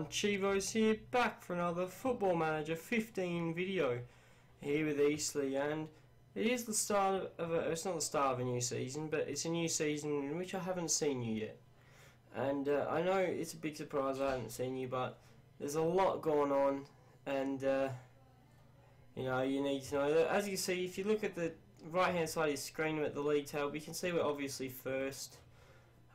everyone, Chivos here, back for another Football Manager 15 video here with Eastleigh, and it is the start of it's not the start of a new season, but it's a new season in which I haven't seen you yet. And I know it's a big surprise I haven't seen you, but there's a lot going on, and you know, you need to know that. As you see, if you look at the right hand side of your screen at the league table, we can see we're obviously first.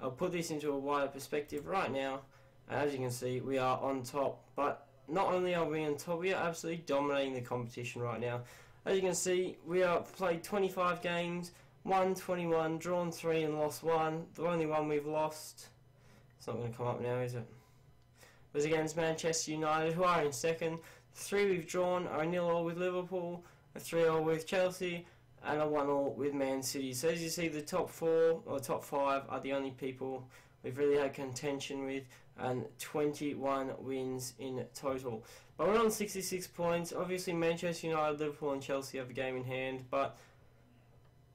I'll put this into a wider perspective right now. As you can see, we are on top, but not only are we on top, we are absolutely dominating the competition right now. As you can see, we have played 25 games, won 21, drawn 3 and lost 1. The only one we've lost, it's not going to come up now, is it? Was against Manchester United, who are in second. The 3 we've drawn are a 0-0 with Liverpool, a 3-0 with Chelsea, and a 1-0 with Man City. So as you see, the top 4 or top 5 are the only people we've really had contention with, and 21 wins in total. But we're on 66 points. Obviously Manchester United, Liverpool and Chelsea have a game in hand, but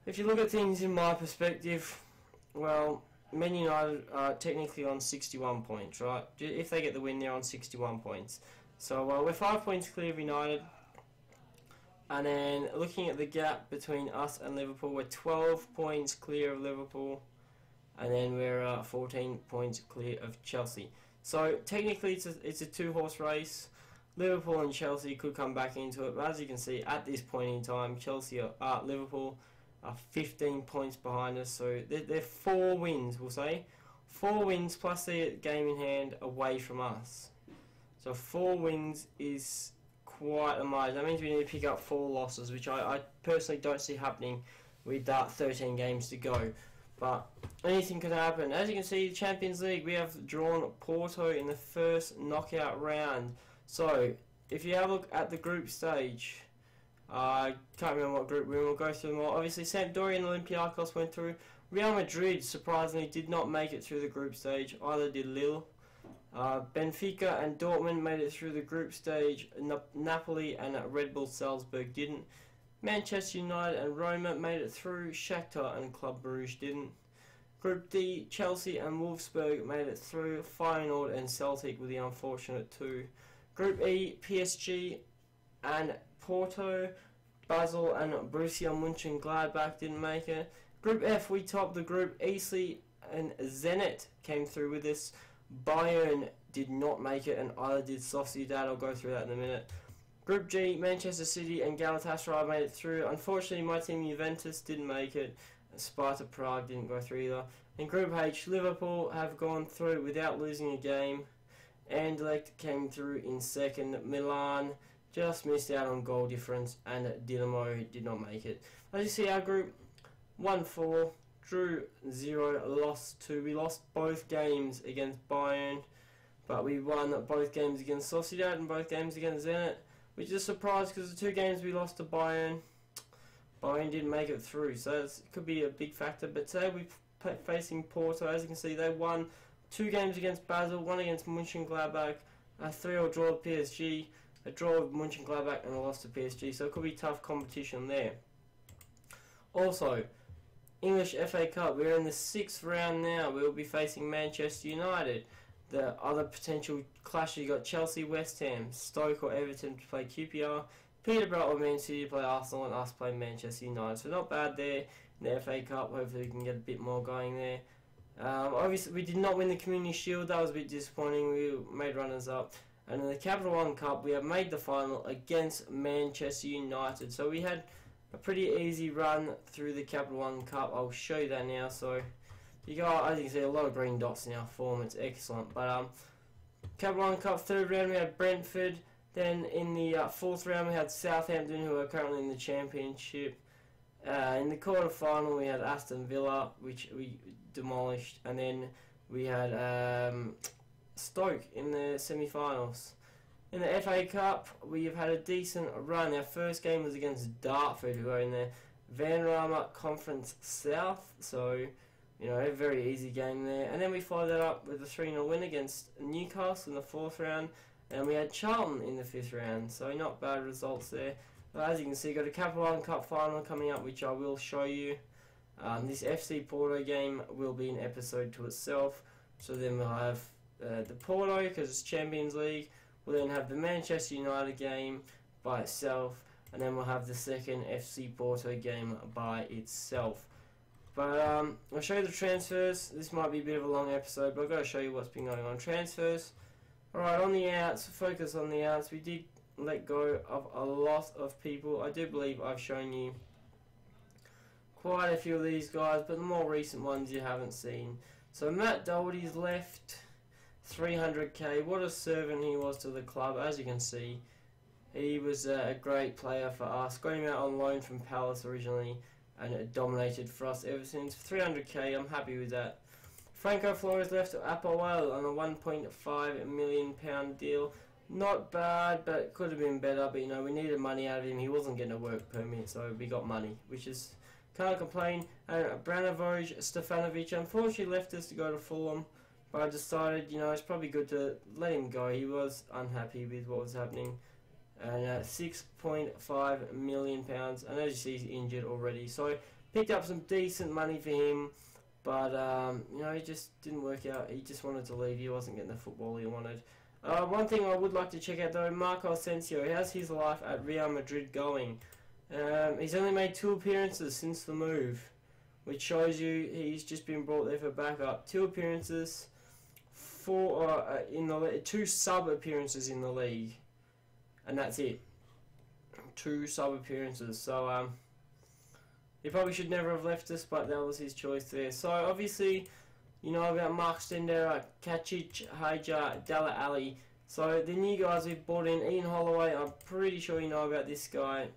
if you look at things in my perspective, well, Man United are technically on 61 points, right? If they get the win, they're on 61 points. So we're 5 points clear of United. And then looking at the gap between us and Liverpool, we're 12 points clear of Liverpool. And then we're 14 points clear of Chelsea. So technically it's a two-horse race. Liverpool and Chelsea could come back into it, but as you can see at this point in time, Liverpool are 15 points behind us. So they're 4 wins, we'll say. 4 wins plus the game in hand away from us. So 4 wins is quite a margin. That means we need to pick up 4 losses, which I personally don't see happening with 13 games to go. But anything could happen. As you can see, the Champions League, we have drawn Porto in the first knockout round. So if you have a look at the group stage, I can't remember what group we're in, we'll go through them all. Obviously Sampdoria and Olympiacos went through. Real Madrid surprisingly did not make it through the group stage, either did Lille. Benfica and Dortmund made it through the group stage. Napoli and Red Bull Salzburg didn't. Manchester United and Roma made it through. Shakhtar and Club Brugge didn't. Group D, Chelsea and Wolfsburg made it through. Feyenoord and Celtic were the unfortunate 2. Group E, PSG and Porto, Basel and Borussia Mönchengladbach didn't make it. Group F, we topped the group. Eastleigh and Zenit came through with this. Bayern did not make it, and either did Sociedad. I'll go through that in a minute. Group G, Manchester City and Galatasaray made it through. Unfortunately, my team Juventus didn't make it. Sparta Prague didn't go through either. In Group H, Liverpool have gone through without losing a game. Anderlecht came through in second. Milan just missed out on goal difference, and Dinamo did not make it. As you see, our group won 4, drew 0, lost 2. We lost both games against Bayern, but we won both games against Sociedad and both games against Zenit, which is a surprise because the 2 games we lost to Bayern didn't make it through, so it could be a big factor. But today we're facing Porto. As you can see, they won 2 games against Basel, 1 against Mönchengladbach, a 3-0 draw with PSG, a draw with Mönchengladbach and a loss to PSG, so it could be tough competition there. Also, English FA Cup, we're in the 6th round now. We'll be facing Manchester United. The other potential clash, you got Chelsea, West Ham, Stoke or Everton to play QPR, Peterborough or Man City to play Arsenal, and us play Manchester United. So not bad there in the FA Cup. Hopefully we can get a bit more going there. Obviously we did not win the Community Shield. That was a bit disappointing. We made runners up. And in the Capital One Cup, we have made the final against Manchester United. So we had a pretty easy run through the Capital One Cup. I'll show you that now. So you got, as you can see, a lot of green dots in our form. It's excellent. But Capital One Cup 3rd round we had Brentford. Then in the 4th round we had Southampton, who are currently in the Championship. In the quarter final we had Aston Villa, which we demolished, and then we had Stoke in the semi-finals. In the FA Cup we have had a decent run. Our first game was against Dartford, who are in the Vanarama Conference South, so you know, a very easy game there. And then we followed that up with a 3-0 win against Newcastle in the 4th round, and we had Charlton in the 5th round, so not bad results there. But as you can see, got a Capital One Cup final coming up, which I will show you. This FC Porto game will be an episode to itself, so then we'll have the Porto because it's Champions League. We'll then have the Manchester United game by itself, and then we'll have the second FC Porto game by itself. But I'll show you the transfers. This might be a bit of a long episode, but I've got to show you what's been going on. Transfers. Alright, on the outs, focus on the outs. We did let go of a lot of people. I do believe I've shown you quite a few of these guys, but the more recent ones you haven't seen. So Matt Doherty's left, 300k. What a servant he was to the club. As you can see, he was a great player for us. Got him out on loan from Palace originally, and it dominated for us ever since. 300k, I'm happy with that. Franco Flores left to Apoel on a £1.5 million deal. Not bad, but could have been better. But you know, we needed money out of him. He wasn't getting a work permit, so we got money, which is, can't complain. And Branivoj Stefanovic unfortunately left us to go to Fulham, but I decided, you know, it's probably good to let him go. He was unhappy with what was happening. And £6.5 million, and as you see, he's injured already. So picked up some decent money for him, but you know, it just didn't work out. He just wanted to leave. He wasn't getting the football he wanted. One thing I would like to check out though, Marco Asensio. How's his life at Real Madrid going? He's only made 2 appearances since the move, which shows you he's just been brought there for backup. 2 appearances, 2 sub appearances in the league. And that's it. 2 sub appearances. So he probably should never have left us, but that was his choice there. So obviously, you know about Mark Stendera, Kacic, Hajar, Dalla Ali. So the new guys we've brought in, Ian Holloway. I'm pretty sure you know about this guy.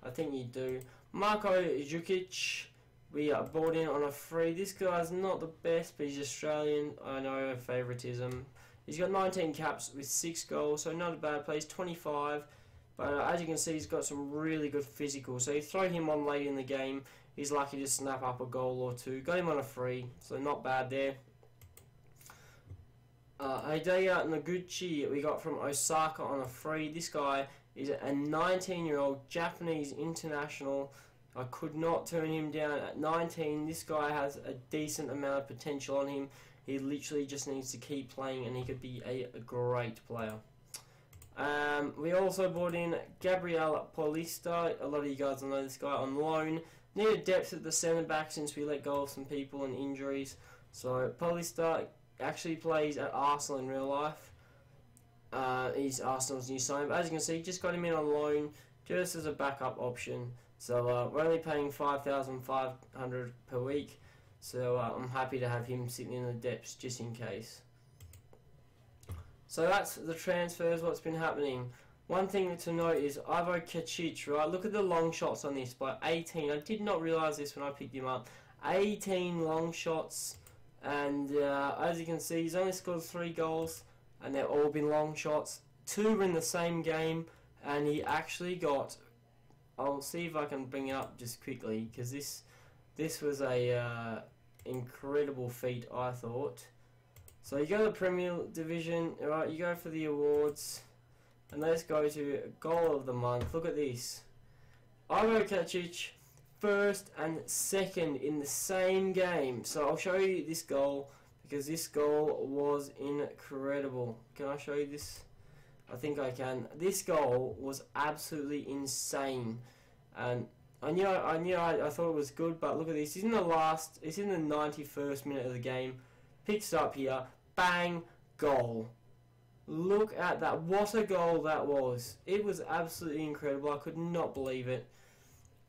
I think you do. Marko Jukic, we brought in on a free. This guy's not the best, but he's Australian. I know, favouritism. He's got 19 caps with 6 goals, so not a bad play. He's 25, but as you can see, he's got some really good physical. So you throw him on late in the game, he's lucky to snap up a goal or 2. Got him on a free, so not bad there. Hideo Noguchi we got from Osaka on a free. This guy is a 19-year-old Japanese international. I could not turn him down at 19. This guy has a decent amount of potential on him. He literally just needs to keep playing, and he could be a great player. We also brought in Gabriel Paulista. A lot of you guys will know this guy on loan. Needed depth at the centre back since we let go of some people and injuries. So Paulista actually plays at Arsenal in real life. He's Arsenal's new sign. But as you can see, just got him in on loan just as a backup option. So we're only paying $5,500 per week. So I'm happy to have him sitting in the depths just in case. So that's the transfers, what's been happening. One thing to note is Ivo Kacic, right? Look at the long shots on this by 18. I did not realise this when I picked him up. 18 long shots, and as you can see, he's only scored 3 goals, and they've all been long shots. 2 were in the same game, and he actually got... I'll see if I can bring it up just quickly, because this was a incredible feat, I thought. So you go to the Premier Division, right? You go for the awards, and let's go to goal of the month. Look at this: Ivo Kacic, 1st and 2nd in the same game. So I'll show you this goal because this goal was incredible. Can I show you this? I think I can. This goal was absolutely insane, and I thought it was good, but look at this. It's in the 91st minute of the game. Picks up here, bang, goal. Look at that. What a goal that was. It was absolutely incredible. I could not believe it.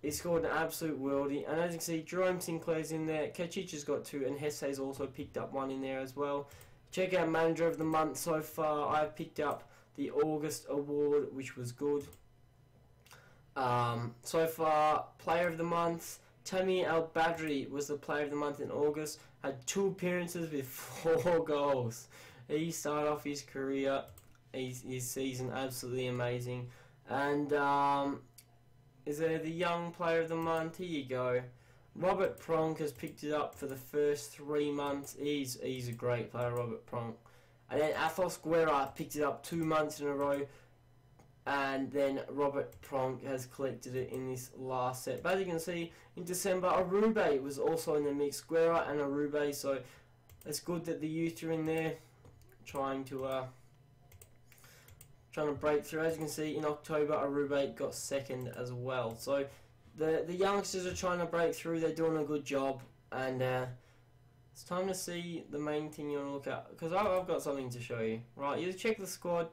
He scored an absolute worldie. And as you can see, Jerome Sinclair's in there. Kacic has got 2, and Hesse's also picked up 1 in there as well. Check out Manager of the Month so far. I've picked up the August award, which was good. So far, Player of the Month, Tammy Al-Badri was the Player of the Month in August. Had 2 appearances with 4 goals. He started off his career, his season absolutely amazing. And is there the Young Player of the Month? Here you go. Robert Pronk has picked it up for the first 3 months. He's a great player, Robert Pronk. And then Athos Guerra picked it up 2 months in a row. And then Robert Pronk has collected it in this last set. But as you can see, in December, Arube was also in the mix. Guerra and Arube, so it's good that the youth are in there. trying to break through. As you can see, in October, Arube got second as well. So the youngsters are trying to break through. They're doing a good job, and it's time to see the main thing you want to look at, because I've got something to show you. Right, you check the squad.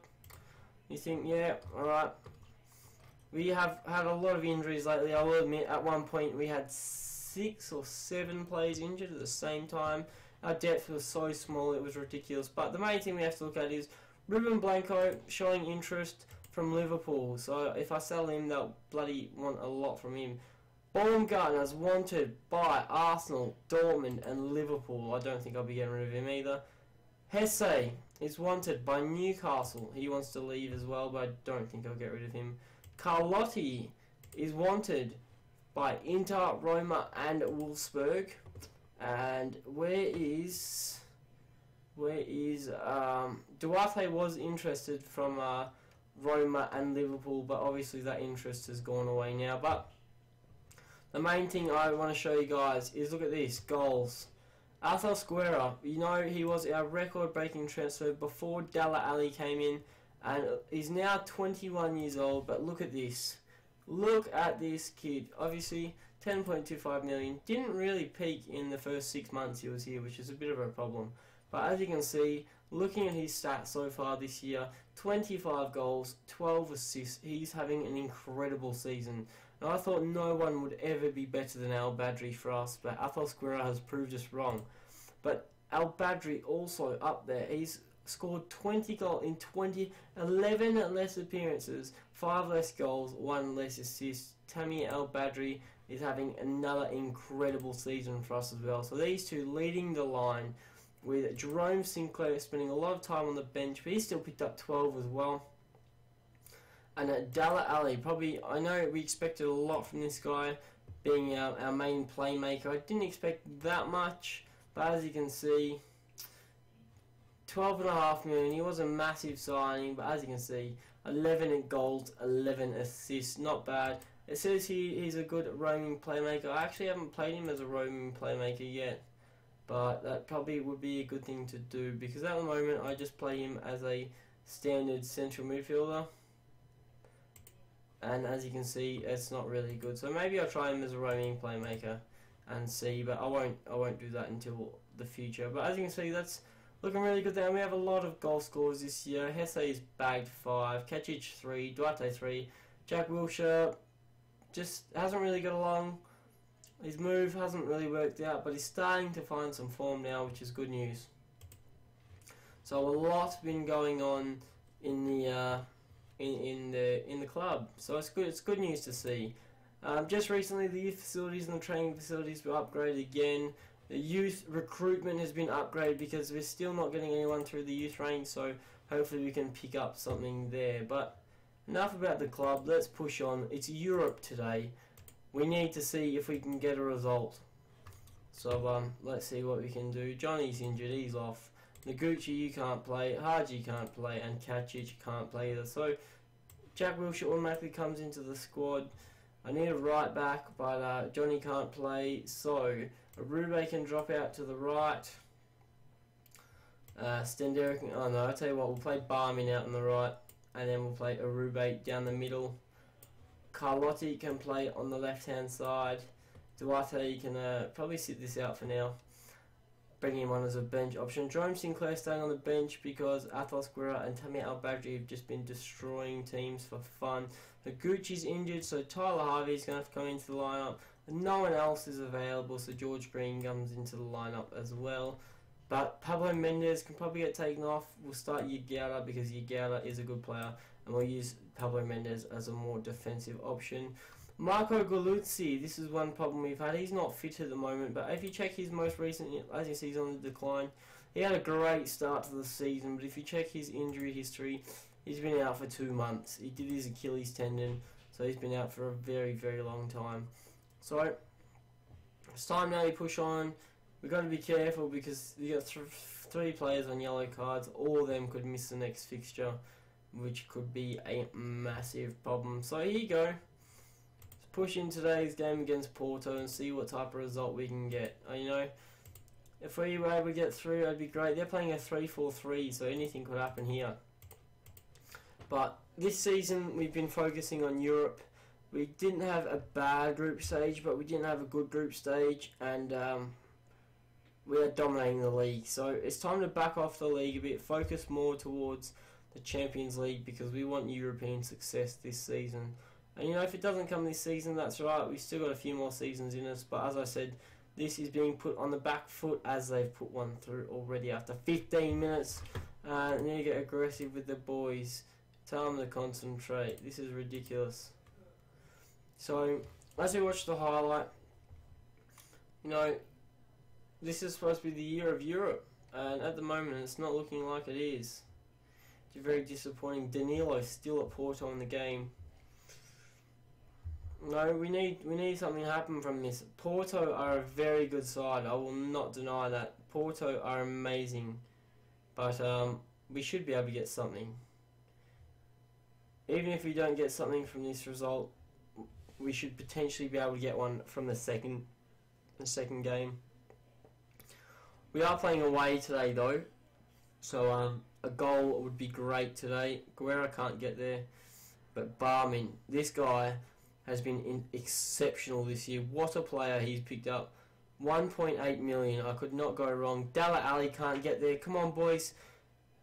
You think, yeah, all right. We have had a lot of injuries lately. I will admit, at one point we had 6 or 7 players injured at the same time. Our depth was so small, it was ridiculous. But the main thing we have to look at is Ruben Blanco showing interest from Liverpool. So if I sell him, they'll bloody want a lot from him. Baumgartner is wanted by Arsenal, Dortmund and Liverpool. I don't think I'll be getting rid of him either. Hesse is wanted by Newcastle. He wants to leave as well, but I don't think I'll get rid of him. Carlotti is wanted by Inter, Roma and Wolfsburg. And where is Duarte was interested from Roma and Liverpool, but obviously that interest has gone away now. But the main thing I want to show you guys is, look at this, goals. Athos-Guerra, you know, he was our record-breaking transfer before Dele Alli came in, and he's now 21 years old. But look at this. Look at this kid. Obviously, 10.25 million. Didn't really peak in the first 6 months he was here, which is a bit of a problem. But as you can see, looking at his stats so far this year, 25 goals, 12 assists. He's having an incredible season. And I thought no one would ever be better than Al Badri for us, but Athos-Guerra has proved us wrong. But Al Badri also up there. He's scored 20 goals in 11 less appearances, 5 less goals, 1 less assist. Tammy Al Badri is having another incredible season for us as well. So these two leading the line, with Jerome Sinclair spending a lot of time on the bench, but he still picked up 12 as well. And Dele Alli, probably, I know we expected a lot from this guy, being our main playmaker. I didn't expect that much, but as you can see, 12.5 million. He was a massive signing, but as you can see, 11 goals, 11 assists, not bad. It says he's a good roaming playmaker. I actually haven't played him as a roaming playmaker yet, but that probably would be a good thing to do, because at the moment I just play him as a standard central midfielder. And as you can see, it's not really good. So maybe I'll try him as a roaming playmaker and see, but I won't do that until the future. But as you can see, that's looking really good there. And we have a lot of goal scorers this year. Hesse's bagged 5, Kacic 3, Duarte 3, Jack Wilshere just hasn't really got along. His move hasn't really worked out, but he's starting to find some form now, which is good news. So a lot's been going on in the in the club, so it's good. It's good news to see. Just recently, the youth facilities and the training facilities were upgraded again. The youth recruitment has been upgraded because we're still not getting anyone through the youth range, so hopefully we can pick up something there. But enough about the club. Let's push on. It's Europe today. We need to see if we can get a result. So let's see what we can do. Johnny's injured. He's off. Noguchi, you can't play. Haji can't play, and Kacic can't play either. So Jack Wilshere automatically comes into the squad. I need a right back, but Johnny can't play, so Arube can drop out to the right. Stendera can, oh no, I'll tell you what, we'll play Barmin out on the right, and then we'll play Arube down the middle. Carlotti can play on the left hand side. Duarte can probably sit this out for now, bring him on as a bench option. Jerome Sinclair staying on the bench because Athos-Guerra and Tammy Al Badri have just been destroying teams for fun. Noguchi's injured, so Tyler Harvey's going to have to come into the lineup. And no one else is available, so George Green comes into the lineup as well. But Pablo Mendes can probably get taken off. We'll start Yagara because Yagara is a good player, and we'll use Pablo Mendes as a more defensive option. Marco Galluzzi, this is one problem we've had. He's not fit at the moment, but if you check his most recent, as you see, he's on the decline. He had a great start to the season, but if you check his injury history, he's been out for 2 months. He did his Achilles tendon, so he's been out for a very, very long time. So it's time now to push on. We've got to be careful because you got 3 players on yellow cards. All of them could miss the next fixture, which could be a massive problem. So here you go. Let's push in today's game against Porto and see what type of result we can get. You know, If we were able to get through, that'd be great. They're playing a 3-4-3, so anything could happen here. But this season, we've been focusing on Europe. We didn't have a bad group stage, but we didn't have a good group stage, and we are dominating the league. So it's time to back off the league a bit, focus more towards the Champions League, because we want European success this season. And you know, if it doesn't come this season, that's right, we've still got a few more seasons in us, but as I said, this is being put on the back foot as they've put one through already after 15 minutes. And need to get aggressive with the boys. Tell them to concentrate. This is ridiculous. So, as we watch the highlight, you know, this is supposed to be the year of Europe, and at the moment it's not looking like it is. It's very disappointing. Danilo still at Porto in the game. No, we need something to happen from this. Porto are a very good side. I will not deny that. Porto are amazing, but we should be able to get something. Even if we don't get something from this result, we should potentially be able to get one from the second game. We are playing away today though, so a goal would be great today. Guerra can't get there, but Barmin, this guy has been exceptional this year. What a player he's picked up. 1.8 million, I could not go wrong. Dalla Ali can't get there. Come on boys,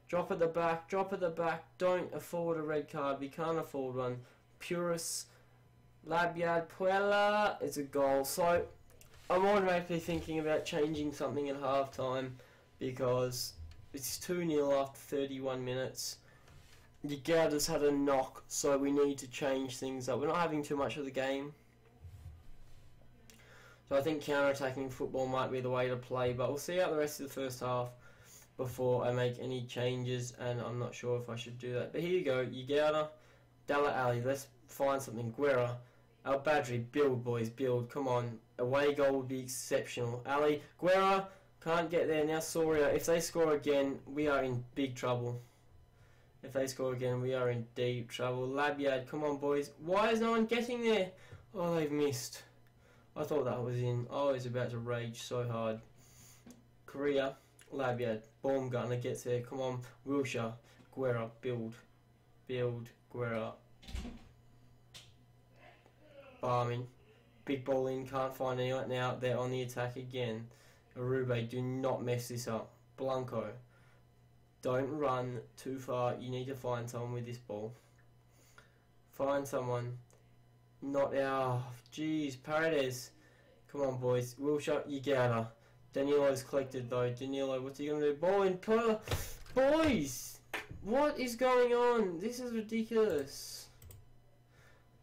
drop at the back, drop at the back. Don't afford a red card, we can't afford one. Puris, Labyad, Puella, it's a goal. So I'm automatically thinking about changing something at half time, because it's 2-0 after 31 minutes. Yagada's had a knock, so we need to change things up. We're not having too much of the game, so I think counter-attacking football might be the way to play, but we'll see out the rest of the first half before I make any changes, and I'm not sure if I should do that. But here you go, Yagada, Dalla Ali, let's find something. Guerra, Al Badri, build boys, build, come on. Away goal would be exceptional. Ali, Guerra, can't get there. Now Soria, if they score again, we are in big trouble. If they score again, we are in deep trouble. Labyad, come on boys. Why is no one getting there? Oh, they've missed. I thought that was in. I was about to rage so hard. Korea, Labyad, Baumgartner gets there. Come on, Wilshire, Guerra, build, Guerra. Barmin, big ball in, can't find anyone. Now they're on the attack again. Arube, do not mess this up. Blanco, don't run too far. You need to find someone with this ball. Find someone. Not our. Jeez, Paredes. Come on, boys. Wilshire, you get her. Danilo's collected though. Danilo, what's he gonna do? Ball in. Boys, what is going on? This is ridiculous.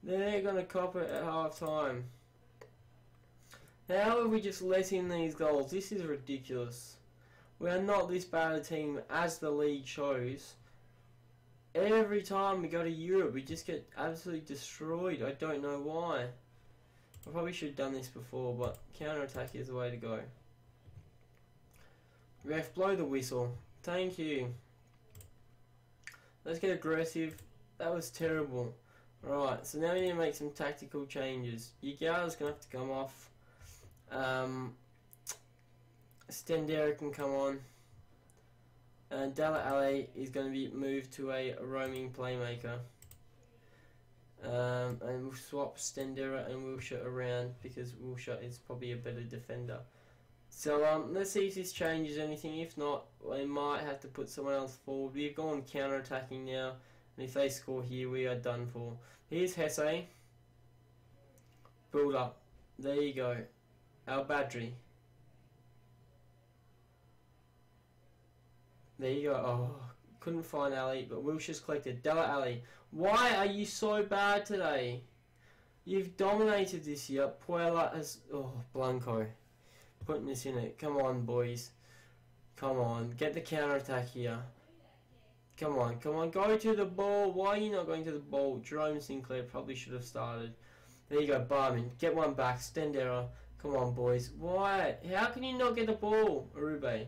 They're gonna cop it at half time. How have we just let in these goals? This is ridiculous. We are not this bad a team as the league shows. Every time we go to Europe, we just get absolutely destroyed. I don't know why. I probably should have done this before, but counter-attack is the way to go. Ref, blow the whistle. Thank you. Let's get aggressive. That was terrible. Right, so now we need to make some tactical changes. Yagada's going to have to come off. Stendera can come on. And Dalla Ali is going to be moved to a roaming playmaker. And we'll swap Stendera and Wilshire around, because Wilshire is probably a better defender. So let's see if this changes anything. If not, we might have to put someone else forward. We've gone counter-attacking now, and if they score here, we are done for. Here's Hesse. Build up. There you go. Al Badri. There you go. Oh, couldn't find Ali, but Wilshire's collected. Dalla Ali. Why are you so bad today? You've dominated this year. Puella has... Oh, Blanco. Putting this in it. Come on, boys. Come on. Get the counter-attack here. Come on, come on. Go to the ball. Why are you not going to the ball? Jerome Sinclair probably should have started. There you go, Barmin. Get one back. Stendera. Come on, boys. Why? How can you not get the ball? Arube.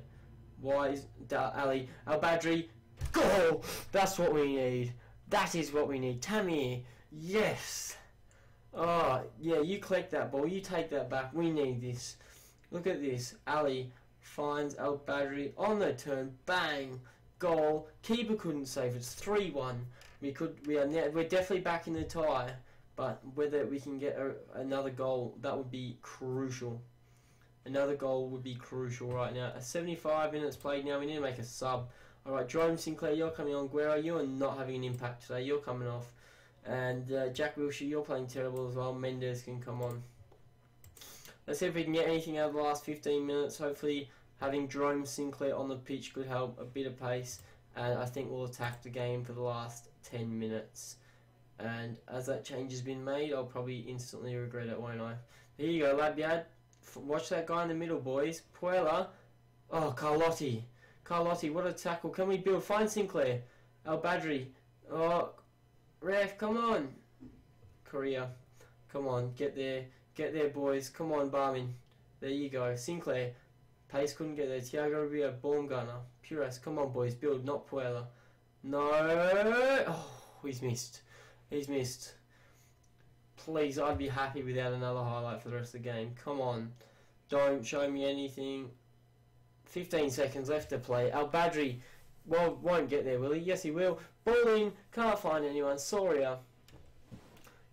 Why is Ali? Al Badri. Goal! That's what we need. That is what we need. Tamir. Yes. Oh, yeah, you collect that ball. You take that back. We need this. Look at this. Ali. finds El Badri on the turn, bang, goal. Keeper couldn't save. It's 3-1. We're definitely back in the tie, but whether we can get another goal, that would be crucial. Another goal would be crucial right now. 75 minutes played now. We need to make a sub. All right, Jerome Sinclair, you're coming on. Guerrero, you are not having an impact today. You're coming off. And Jack Wilshere, you're playing terrible as well. Mendes can come on. Let's see if we can get anything out of the last 15 minutes. Hopefully, having Jerome Sinclair on the pitch could help a bit of pace. And I think we'll attack the game for the last 10 minutes. And as that change has been made, I'll probably instantly regret it, won't I? Here you go, Labyad. Watch that guy in the middle, boys. Puella. Oh, Carlotti. Carlotti, what a tackle. Can we build? Find Sinclair. El Badri. Oh, ref, come on. Korea. Come on, get there. Get there, boys. Come on, Barmin. There you go. Sinclair. Pace couldn't get there. Thiago Rubio, Born Gunner. Puras, come on, boys. Build, not Puella. No. Oh, he's missed. He's missed. Please, I'd be happy without another highlight for the rest of the game. Come on. Don't show me anything. 15 seconds left to play. El Badri won't get there, will he? Yes, he will. Ball in. Can't find anyone. Soria.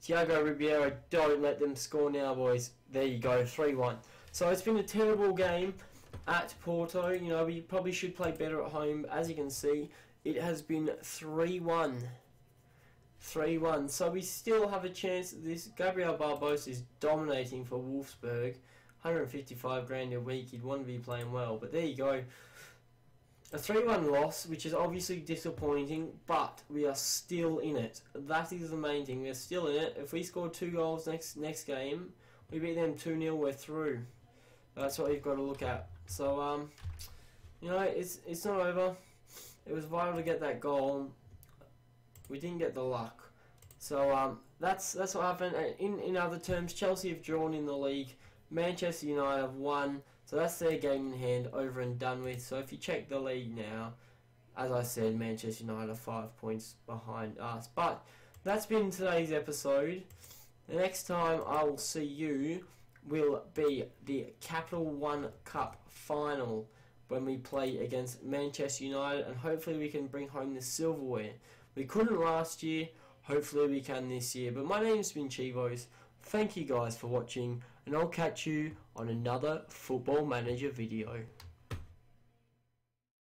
Thiago Ribeiro. Don't let them score now, boys. There you go. 3-1. So it's been a terrible game at Porto. You know, we probably should play better at home. As you can see, it has been 3-1. 3-1. So we still have a chance. This Gabriel Barbosa is dominating for Wolfsburg. 155 grand a week. You'd want to be playing well. But there you go. A 3-1 loss, which is obviously disappointing, but we are still in it. That is the main thing. We're still in it. If we score 2 goals next game, we beat them 2-0, we're through. That's what you've got to look at. So, you know, it's not over. It was vital to get that goal. We didn't get the luck. So that's what happened. In other terms, Chelsea have drawn in the league. Manchester United have won. So that's their game in hand, over and done with. So if you check the league now, as I said, Manchester United are 5 points behind us. But that's been today's episode. The next time I will see you will be the Capital One Cup final when we play against Manchester United, and hopefully we can bring home the silverware. We couldn't last year, hopefully we can this year. But my name's been Chivos. Thank you guys for watching, and I'll catch you on another Football Manager video.